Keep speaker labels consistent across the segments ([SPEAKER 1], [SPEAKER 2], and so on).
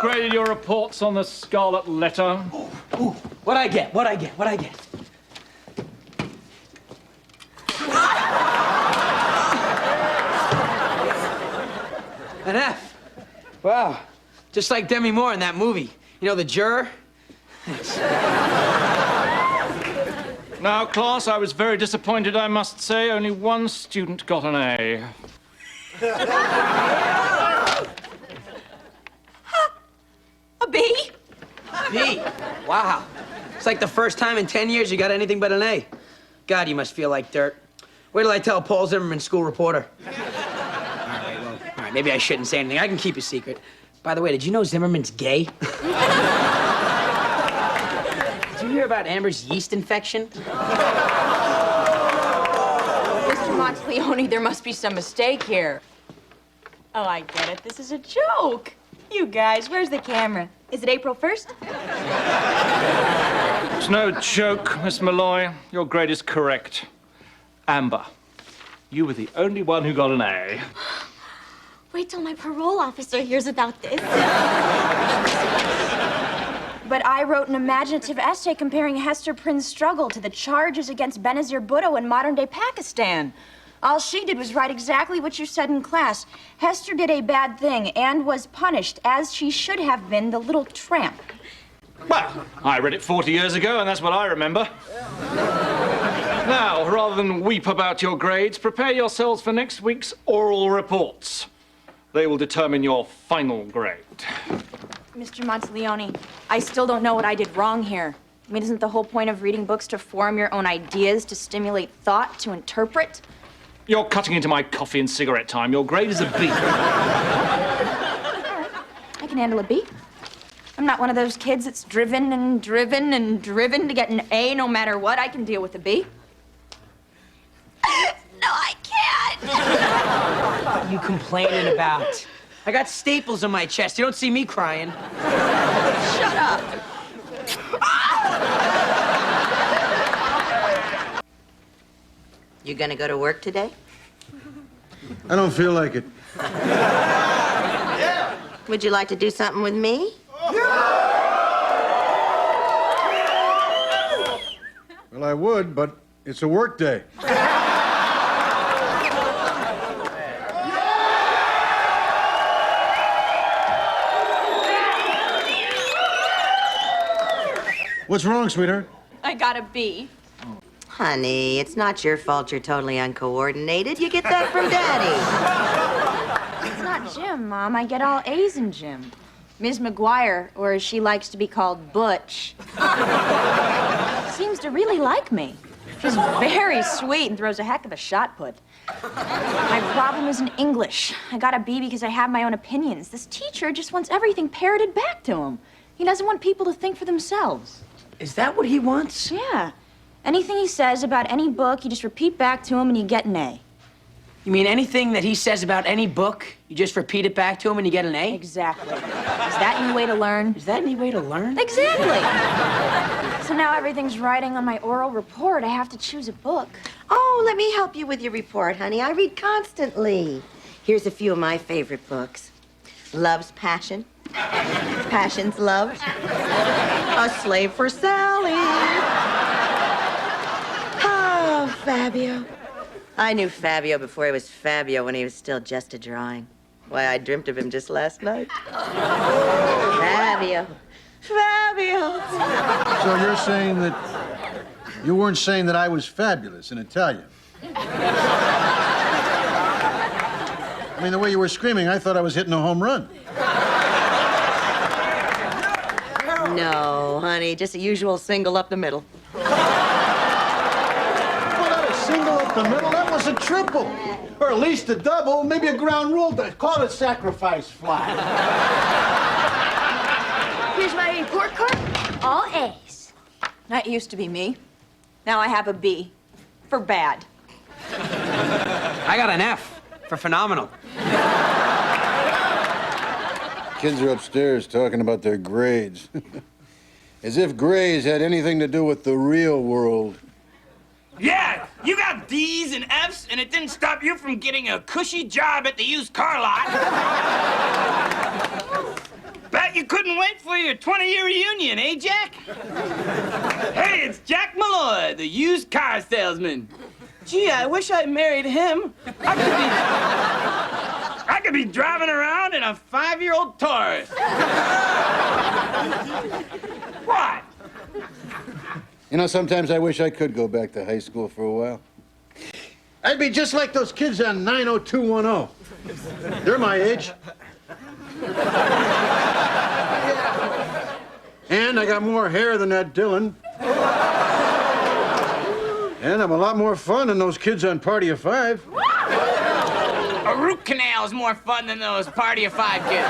[SPEAKER 1] graded your reports on the Scarlet Letter?
[SPEAKER 2] Ooh, what'd I get? An F. Wow. Just like Demi Moore in that movie. You know, The Juror? Thanks.
[SPEAKER 1] Now, class, I was very disappointed, I must say. Only one student got an A.
[SPEAKER 3] A B?
[SPEAKER 2] B. Wow. It's like the first time in 10 years you got anything but an A. God, you must feel like dirt. Wait till I tell Paul Zimmerman, school reporter. All right, maybe I shouldn't say anything. I can keep a secret. By the way, did you know Zimmerman's gay? Did you hear about Amber's yeast infection?
[SPEAKER 3] Mr. Monteleone, there must be some mistake here. Oh, I get it. This is a joke. You guys, where's the camera? Is it April 1st?
[SPEAKER 1] It's no joke, Miss Malloy. Your grade is correct. Amber, you were the only one who got an A.
[SPEAKER 4] Wait till my parole officer hears about this.
[SPEAKER 3] But I wrote an imaginative essay comparing Hester Prynne's struggle to the charges against Benazir Bhutto in modern-day Pakistan. All she did was write exactly what you said in class. Hester did a bad thing and was punished, as she should have been, the little tramp.
[SPEAKER 1] Well, I read it 40 years ago, and that's what I remember. Now, rather than weep about your grades, prepare yourselves for next week's oral reports. They will determine your final grade.
[SPEAKER 3] Mr. Monteleone, I still don't know what I did wrong here. I mean, isn't the whole point of reading books to form your own ideas, to stimulate thought, to interpret?
[SPEAKER 1] You're cutting into my coffee and cigarette time. Your grade is a B.
[SPEAKER 3] I can handle a B. I'm not one of those kids that's driven and driven and driven to get an A no matter what. I can deal with a B.
[SPEAKER 4] No, I can't.
[SPEAKER 2] What are you complaining about? I got staples on my chest. You don't see me crying.
[SPEAKER 3] Shut up.
[SPEAKER 5] You gonna go to work today?
[SPEAKER 6] I don't feel like it.
[SPEAKER 5] Would you like to do something with me?
[SPEAKER 6] Well, I would, but it's a work day. What's wrong, sweetheart?
[SPEAKER 3] I got a B.
[SPEAKER 5] Honey, it's not your fault you're totally uncoordinated. You get that from Daddy.
[SPEAKER 3] It's not gym, Mom. I get all A's in gym. Ms. McGuire, or as she likes to be called, Butch, seems to really like me. She's very sweet and throws a heck of a shot put. My problem is in English. I got a B because I have my own opinions. This teacher just wants everything parroted back to him. He doesn't want people to think for themselves.
[SPEAKER 2] Is that what he wants?
[SPEAKER 3] Yeah. Anything he says about any book, you just repeat back to him and you get an A.
[SPEAKER 2] You mean anything that he says about any book, you just repeat it back to him and you get an A?
[SPEAKER 3] Exactly. Is that any way to learn?
[SPEAKER 2] Is that any way to learn?
[SPEAKER 3] Exactly. So now everything's writing on my oral report. I have to choose a book.
[SPEAKER 5] Oh, let me help you with your report, honey. I read constantly. Here's a few of my favorite books. Love's Passion. Passion's Love. A Slave for Sally. Oh, Fabio. I knew Fabio before he was Fabio when he was still just a drawing. Why, I dreamt of him just last night. Fabio. Fabio.
[SPEAKER 6] So you're saying that you weren't saying that I was fabulous in Italian? I mean, the way you were screaming, I thought I was hitting a home run.
[SPEAKER 5] No, honey, just a usual single up the middle.
[SPEAKER 6] Well, not a single up the middle. That was a triple. Or at least a double, maybe a ground rule. Call it sacrifice fly.
[SPEAKER 3] Here's my report card. All A's. That used to be me. Now I have a B. For bad.
[SPEAKER 2] I got an F for phenomenal.
[SPEAKER 6] Kids are upstairs talking about their grades. As if grades had anything to do with the real world.
[SPEAKER 7] Yeah, you got D's and F's, and it didn't stop you from getting a cushy job at the used car lot. Bet Bet you couldn't wait for your 20-year reunion, eh, Jack? Hey, it's Jack Malloy, the used car salesman. Gee, I wish I married him. I could be driving around in a 5-year-old Taurus. What?
[SPEAKER 6] You know, sometimes I wish I could go back to high school for a while. I'd be just like those kids on 90210. They're my age. And I got more hair than that Dylan. And I'm a lot more fun than those kids on Party of Five.
[SPEAKER 7] A root canal is more fun than those Party of Five kids.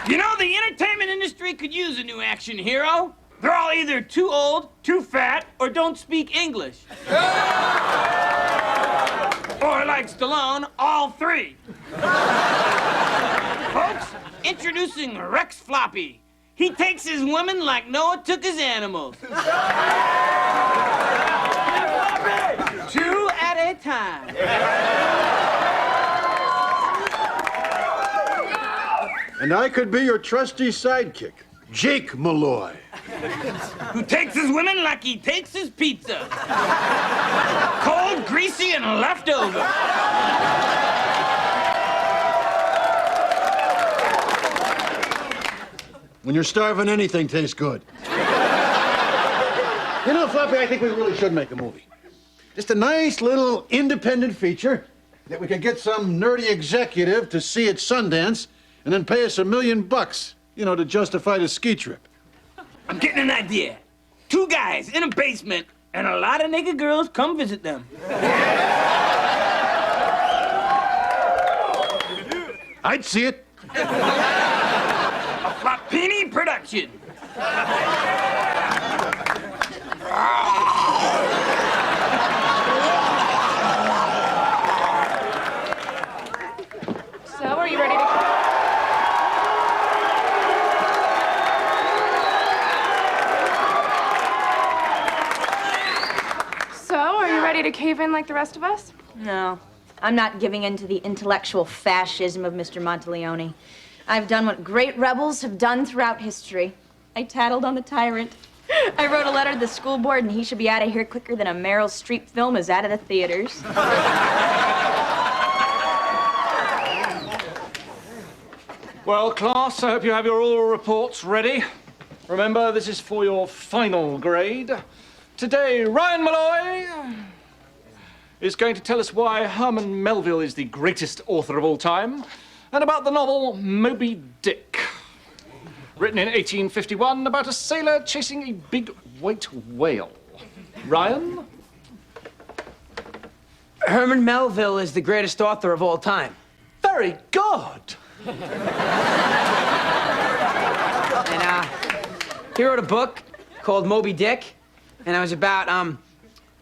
[SPEAKER 7] You know, the entertainment industry could use a new action hero. They're all either too old, too fat, or don't speak English. Or like Stallone, all three. Folks, introducing Rex Floppy. He takes his women like Noah took his animals. 2 at a time.
[SPEAKER 6] And I could be your trusty sidekick, Jake Malloy.
[SPEAKER 7] Who takes his women like he takes his pizza. Cold, greasy, and leftover.
[SPEAKER 6] When you're starving, anything tastes good. You know, Floppy, I think we really should make a movie. Just a nice little independent feature that we could get some nerdy executive to see at Sundance and then pay us $1 million, you know, to justify the ski trip.
[SPEAKER 7] I'm getting an idea. 2 guys in a basement, and a lot of naked girls come visit them.
[SPEAKER 6] I'd see it.
[SPEAKER 7] A Floppini production.
[SPEAKER 8] So, are you ready to... So, are you ready to cave in like the rest of us?
[SPEAKER 3] No, I'm not giving in to the intellectual fascism of Mr. Monteleone. I've done what great rebels have done throughout history. I tattled on the tyrant. I wrote a letter to the school board, and he should be out of here quicker than a Meryl Streep film is out of the theaters.
[SPEAKER 1] Well, class, I hope you have your oral reports ready. Remember, this is for your final grade. Today, Ryan Malloy is going to tell us why Herman Melville is the greatest author of all time, and about the novel Moby Dick, written in 1851 about a sailor chasing a big white whale. Ryan?
[SPEAKER 2] Herman Melville is the greatest author of all time.
[SPEAKER 1] Very good.
[SPEAKER 2] And, he wrote a book called Moby Dick, and it was about,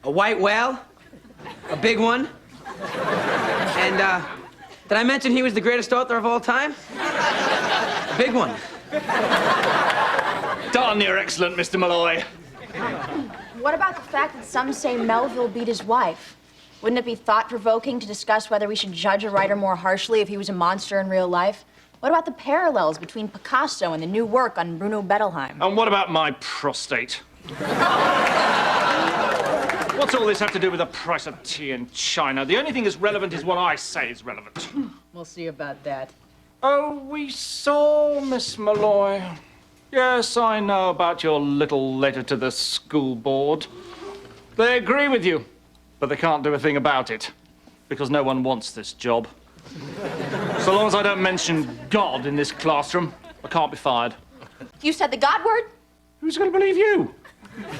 [SPEAKER 2] a white whale, a big one. And, did I mention he was the greatest author of all time? A big one.
[SPEAKER 1] Darn, you're excellent, Mr. Malloy.
[SPEAKER 3] What about the fact that some say Melville beat his wife? Wouldn't it be thought-provoking to discuss whether we should judge a writer more harshly if he was a monster in real life? What about the parallels between Picasso and the new work on Bruno Bettelheim?
[SPEAKER 1] And what about my prostate? What's all this have to do with the price of tea in China? The only thing that's relevant is what I say is relevant.
[SPEAKER 3] We'll see about that.
[SPEAKER 1] Oh, we saw, Miss Malloy. Yes, I know about your little letter to the school board. They agree with you, but they can't do a thing about it, because no one wants this job. So long as I don't mention God in this classroom, I can't be fired.
[SPEAKER 3] You said the God word?
[SPEAKER 1] Who's going to believe you?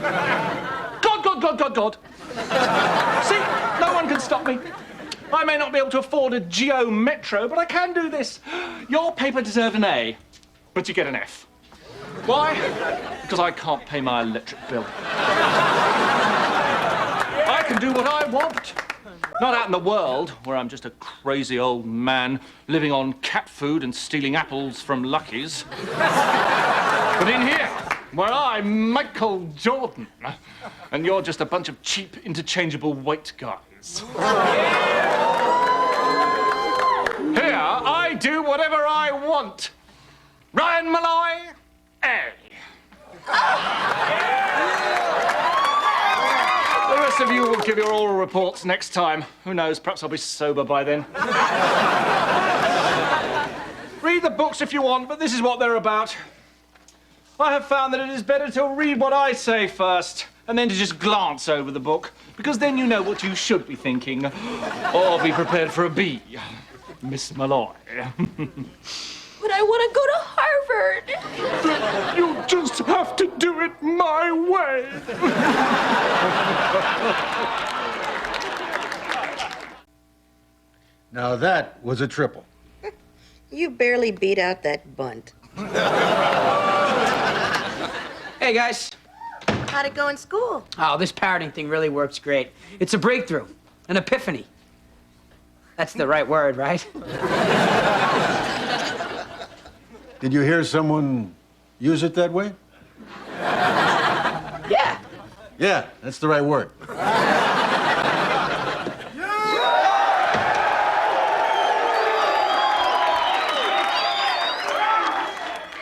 [SPEAKER 1] God, God, God, God, God. See, no one can stop me. I may not be able to afford a Geo Metro, but I can do this. Your paper deserved an A, but you get an F. Why? Because I can't pay my electric bill. I can do what I want. Not out in the world, where I'm just a crazy old man living on cat food and stealing apples from Lucky's. But in here, where I'm Michael Jordan, and you're just a bunch of cheap, interchangeable white guys. Here, do whatever I want. Ryan Malloy, A. The rest of you will give your oral reports next time. Who knows, perhaps I'll be sober by then. Read the books if you want, but this is what they're about. I have found that it is better to read what I say first, and then to just glance over the book, because then you know what you should be thinking. Or be prepared for a B, Miss Malloy.
[SPEAKER 8] But I want to go to Harvard.
[SPEAKER 1] You just have to do it my way.
[SPEAKER 6] Now that was a triple.
[SPEAKER 5] You barely beat out that bunt.
[SPEAKER 2] Hey, guys.
[SPEAKER 5] How'd it go in school?
[SPEAKER 2] Oh, this parroting thing really works great. It's a breakthrough, an epiphany. That's the right word, right?
[SPEAKER 6] Did you hear someone use it that way?
[SPEAKER 2] Yeah.
[SPEAKER 6] Yeah, that's the right word.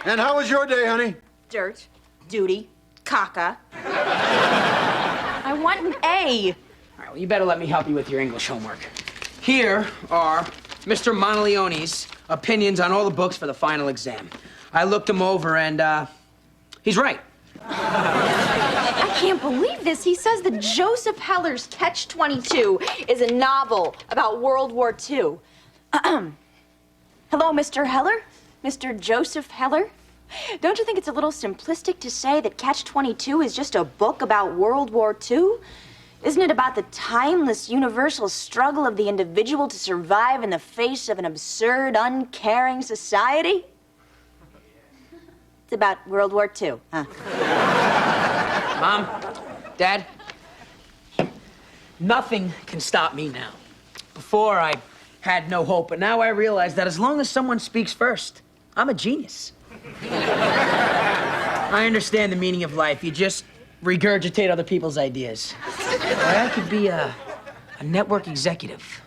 [SPEAKER 6] And how was your day, honey?
[SPEAKER 3] Dirt, duty, caca. I want an A.
[SPEAKER 2] All right, well, you better let me help you with your English homework. Here are Mr. Monteleone's opinions on all the books for the final exam. I looked them over, and he's right.
[SPEAKER 3] I can't believe this. He says that Joseph Heller's Catch-22 is a novel about World War II. Hello, Mr. Heller? Mr. Joseph Heller? Don't you think it's a little simplistic to say that Catch-22 is just a book about World War II? Isn't it about the timeless, universal struggle of the individual to survive in the face of an absurd, uncaring society? It's about World War II, huh?
[SPEAKER 2] Mom, Dad, nothing can stop me now. Before, I had no hope, but now I realize that as long as someone speaks first, I'm a genius. I understand the meaning of life. You just regurgitate other people's ideas. Or I could be a network executive.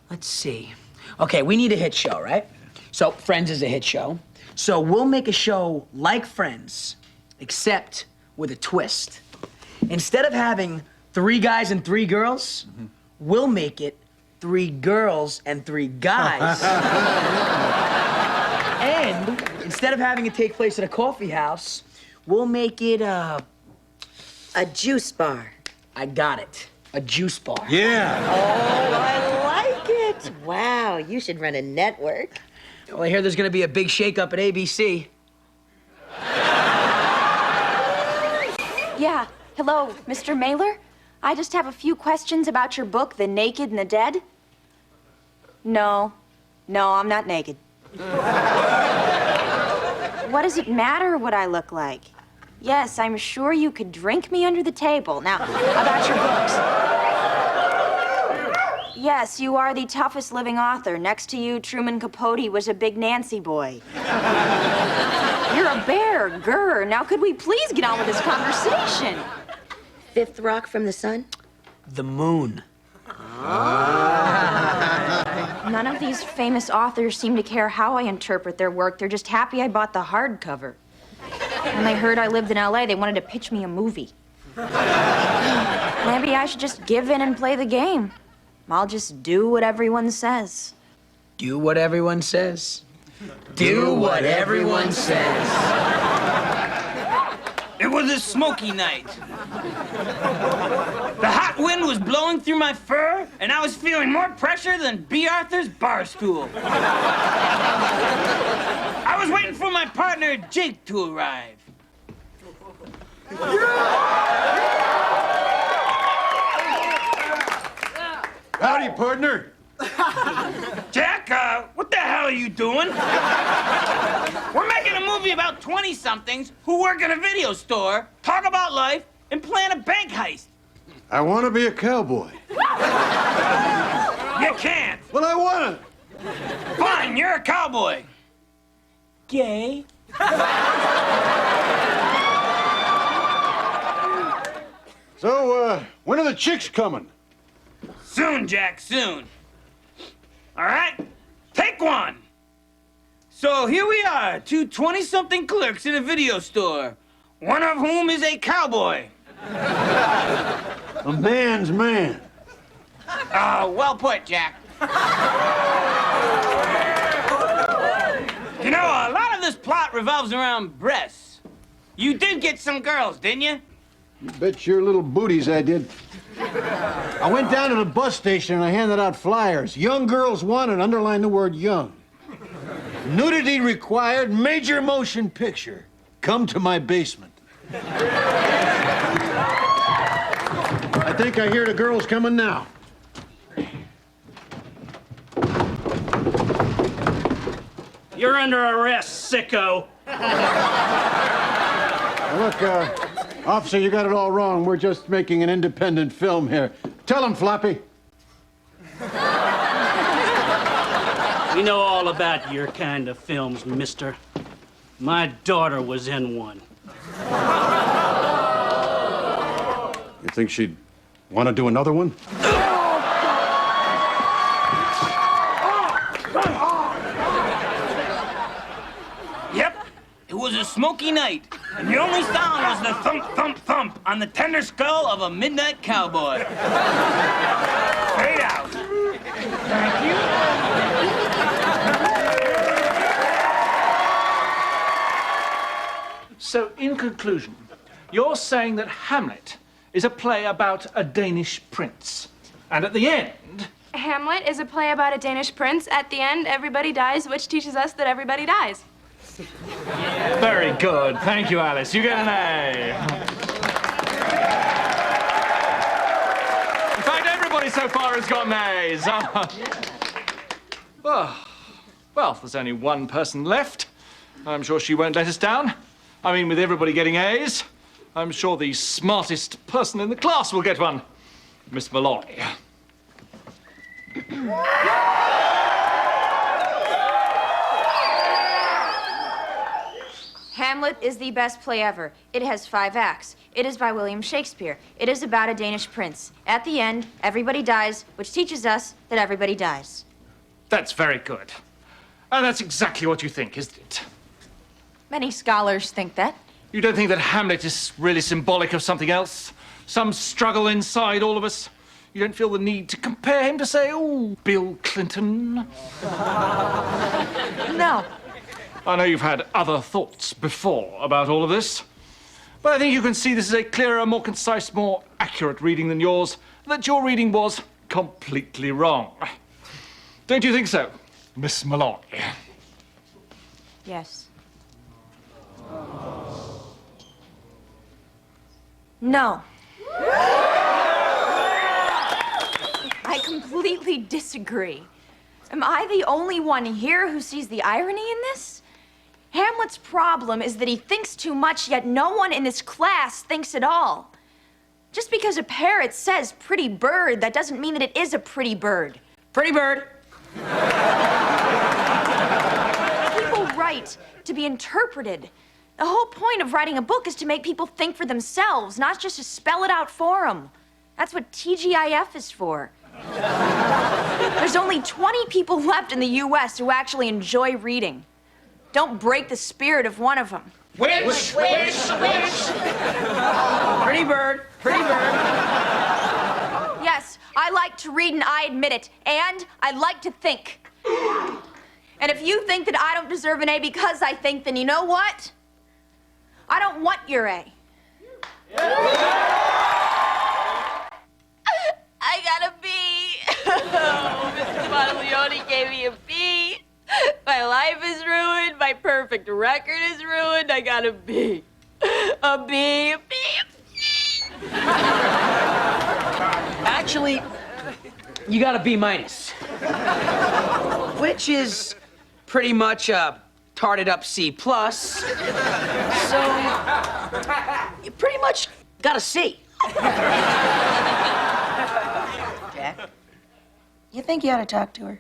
[SPEAKER 2] Let's see. Okay, we need a hit show, right? So Friends is a hit show. So we'll make a show like Friends, except with a twist. Instead of having 3 guys and 3 girls, we'll make it 3 girls and 3 guys. And instead of having it take place at a coffee house, we'll make it
[SPEAKER 5] A juice bar.
[SPEAKER 2] I got it. A juice bar.
[SPEAKER 6] Yeah.
[SPEAKER 5] Oh, I like it. Wow, you should run a network.
[SPEAKER 2] Well, I hear there's gonna be a big shakeup at ABC.
[SPEAKER 3] Yeah. Hello, Mr. Mailer? I just have a few questions about your book, The Naked and the Dead. No, I'm not naked. What does it matter what I look like? Yes, I'm sure you could drink me under the table. Now, about your books. Yes, you are the toughest living author. Next to you, Truman Capote was a big Nancy boy. You're a bear, grr. Now, could we please get on with this conversation?
[SPEAKER 5] 5th rock from the sun?
[SPEAKER 2] The moon.
[SPEAKER 3] None of these famous authors seem to care how I interpret their work. They're just happy I bought the hardcover. When they heard I lived in LA, they wanted to pitch me a movie. Maybe I should just give in and play the game. I'll just do what everyone says.
[SPEAKER 2] Do what everyone says. Do what everyone says.
[SPEAKER 7] It was a smoky night. The hot wind was blowing through my fur, and I was feeling more pressure than B. Arthur's bar stool. I was waiting for my partner, Jake, to arrive.
[SPEAKER 6] Howdy, partner.
[SPEAKER 7] Jack, what the hell are you doing? We're making a movie about 20-somethings who work at a video store, talk about life, and plan a bank heist.
[SPEAKER 6] I want to be a cowboy.
[SPEAKER 7] You can't.
[SPEAKER 6] Well, I want to.
[SPEAKER 7] Fine, you're a cowboy. Gay.
[SPEAKER 6] So, when are the chicks coming?
[SPEAKER 7] Soon, Jack, soon. All right? Take one. So here we are, two 20-something clerks in a video store, one of whom is a cowboy.
[SPEAKER 6] A man's man.
[SPEAKER 7] Well put, Jack. You know, a lot of this plot revolves around breasts. You did get some girls, didn't you?
[SPEAKER 6] You bet your little booties I did. I went down to the bus station and I handed out flyers. Young girls wanted, underline the word young. Nudity required, major motion picture. Come to my basement. I think I hear the girls coming now.
[SPEAKER 9] You're under arrest, sicko.
[SPEAKER 6] Now look, officer, you got it all wrong. We're just making an independent film here. Tell him, Floppy.
[SPEAKER 9] We know all about your kind of films, mister. My daughter was in one.
[SPEAKER 6] You think she'd want to do another one?
[SPEAKER 7] Yep, it was a smoky night, and the only sound was the thump, thump, thump on the tender skull of a midnight cowboy. Fade out. Thank you.
[SPEAKER 1] So, in conclusion, you're saying that Hamlet is a play about a Danish prince. And at the end...
[SPEAKER 8] Hamlet is a play about a Danish prince. At the end, everybody dies, which teaches us that everybody dies.
[SPEAKER 1] Very good. Thank you, Alice. You get an A. In fact, everybody so far has got A's. Well, there's only one person left. I'm sure she won't let us down. I mean, with everybody getting A's, I'm sure the smartest person in the class will get one. Miss Malloy.
[SPEAKER 3] Hamlet is the best play ever. It has 5 acts. It is by William Shakespeare. It is about a Danish prince. At the end, everybody dies, which teaches us that everybody dies.
[SPEAKER 1] That's very good. And that's exactly what you think, isn't it?
[SPEAKER 3] Many scholars think that.
[SPEAKER 1] You don't think that Hamlet is really symbolic of something else? Some struggle inside all of us? You don't feel the need to compare him to, say, oh, Bill Clinton?
[SPEAKER 3] No.
[SPEAKER 1] I know you've had other thoughts before about all of this, but I think you can see this is a clearer, more concise, more accurate reading than yours, that your reading was completely wrong. Don't you think so, Miss Malloy?
[SPEAKER 3] Yes. No. I completely disagree. Am I the only one here who sees the irony in this? Hamlet's problem is that he thinks too much, yet no one in this class thinks at all. Just because a parrot says pretty bird, that doesn't mean that it is a pretty bird.
[SPEAKER 2] Pretty bird.
[SPEAKER 3] People write to be interpreted. The whole point of writing a book is to make people think for themselves, not just to spell it out for them. That's what TGIF is for. There's only 20 people left in the U.S. who actually enjoy reading. Don't break the spirit of one of them.
[SPEAKER 7] Which?
[SPEAKER 2] Pretty bird. Pretty bird.
[SPEAKER 3] Yes, I like to read and I admit it. And I like to think. And if you think that I don't deserve an A because I think, then you know what? I don't want your A.
[SPEAKER 8] I got a B. Oh, Mr. Monteleone gave me a B. My life is ruined. My perfect record is ruined. I got a B. A B, a B, a B.
[SPEAKER 2] Actually, you got a B minus. Which is pretty much a tarted up C plus. So, you pretty much got a C.
[SPEAKER 5] Jack, you think you ought to talk to her?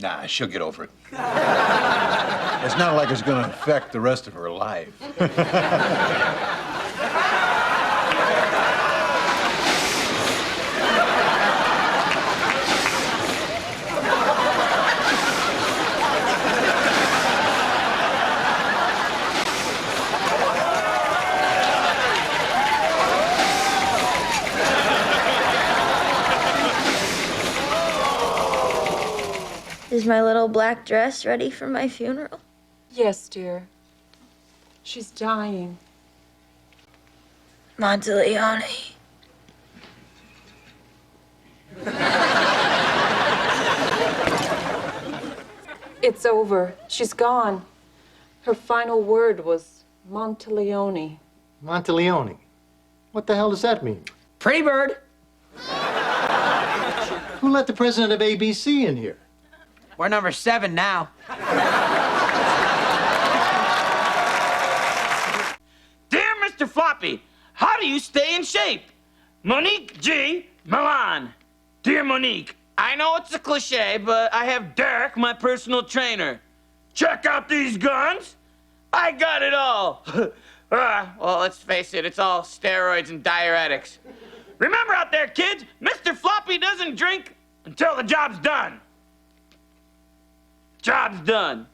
[SPEAKER 6] Nah, she'll get over it. It's not like it's gonna affect the rest of her life.
[SPEAKER 4] all-black dress ready for my funeral?
[SPEAKER 10] Yes, dear. She's dying.
[SPEAKER 4] Monteleone.
[SPEAKER 10] It's over. She's gone. Her final word was Monteleone.
[SPEAKER 11] Monteleone? What the hell does that mean?
[SPEAKER 2] Pretty bird.
[SPEAKER 11] Who let the president of ABC in here?
[SPEAKER 2] We're number 7 now.
[SPEAKER 7] Dear Mr. Floppy, how do you stay in shape? Monique G. Milan. Dear Monique, I know it's a cliche, but I have Derek, my personal trainer. Check out these guns. I got it all. Well, let's face it, it's all steroids and diuretics. Remember out there, kids, Mr. Floppy doesn't drink until the job's done. Job's done.